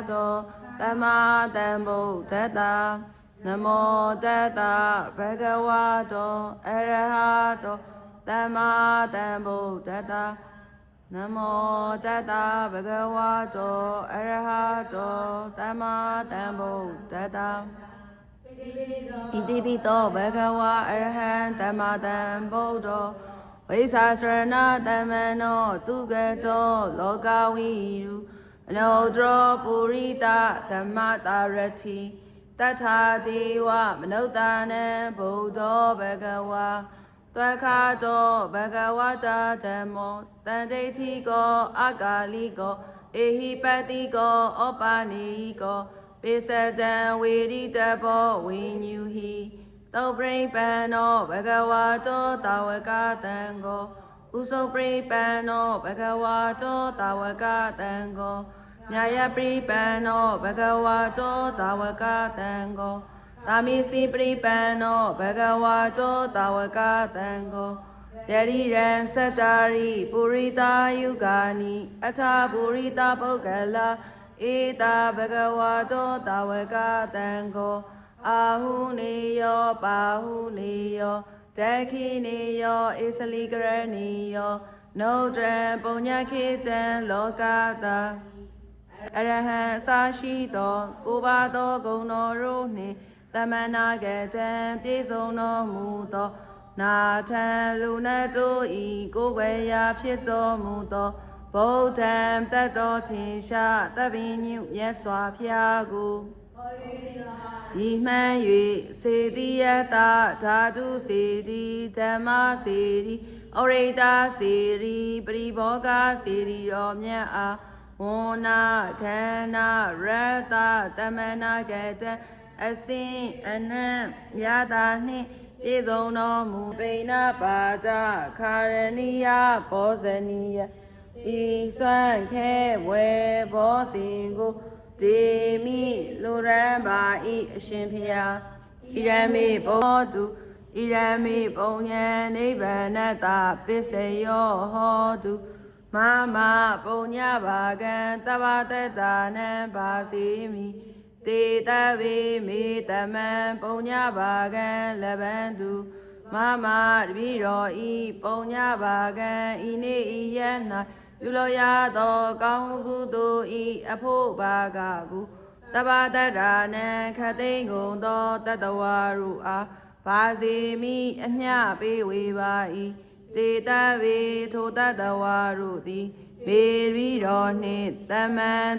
โตธัมมาสัมพุทธัสสะนะโมตัสสะภะคะวะโตอะระหะโตธัมมาสัมพุทธัสสะนะโมตัสสะภะคะวะโตอะระหะโตธัมมาสัมพุทธัสสะอิติปิโตภะคะวะอะระหะธัมมาสัมพุทโธဝိသစရဏတမနောသူကတောလောကဝိရုအနုတ္တရပုရိသဓမ္မတာရတိတထာတိဝမနုဿာနံဗုဒ္ဓောဘဂဝါသွက္ခတောဘဂဝတာဓမ္မောတန်တိဋ္ဌိကောအကာလိကောဧဟိပတိကောဩပါနိကောပိစတံဝေရိတဘောဝိညူဟိသုပရိပန္နောဘဂဝါတောတာဝကတံကိုဥစုပရိပန္နောဘဂဝါတောတာဝကတံကိုညာယပရိပန္နောဘဂဝါတောတာဝကတံကိုသာမိစီပရိပန္နောဘဂဝါတောတာဝကတံကိုယရိရံစတ္တာရိပုရိတာယုဂာနိအထာပုရိတာပုဂ္ဂလာဧတာဘဂဝါတောတာဝကတံကိုအာဟုနေယောပါဟုနေယောတခိနေယောဣသလိကရဏီယောနုဒံပုညခေတံလောကတာအရဟံအစာရှိသောကိုးပါးသောဂုဏ်တော်တို့နှင့်သမဏဂတံပြည့်စုံတော်မူသောနာထံလူနတ်တို့ဤကိုယ်ွယ်ရာဖြစ်တော်မူသောဗုဒ္ဓံတတ်တော်ထင်ရှားတပင်ညုမြတ်စွာဘုရားကိုဤမှန်၍စေတိယတာဓာတုစေတိဓမ္မစေတိဩရိတာစေတိပရိဘောဂစေတိရောမြတ်အားဝန္နာခန္နာရတ္တတမနာကတံအစင်အနံယတာနှင့်ပြည့်စုံတော်မူပိဏပါဒခာရဏိယဘောဇနိယဤစွမ်းခဲဝေဘောစဉ်ကိုဒေမိလူရန်ပါဤအရှင်ဖျားဣရမေဘောတုဣရမေပုံညံနိဗ္ဗာနတပစ္စယောဟောတုမမပုံညဘာကံတဗ္ဗတတ္တနံပါစီမိတေတဝေမေတမံပုံညဘာကံလဗန္တုမမတပိရောဤပုံညဘာကံဤနေဤယ၌ပြုလို့ရသောကောင်းကုသိုလ်ဤအဖို့ဘာကကုတဗ္ဗတတ္တနံခသိင်္ဂုံသောတတဝါရုအားဘာစီမိအမျှပေးဝေပါ၏တေတဝေထိုတတဝါရုသည်မေရိတော်နှင့်တမန်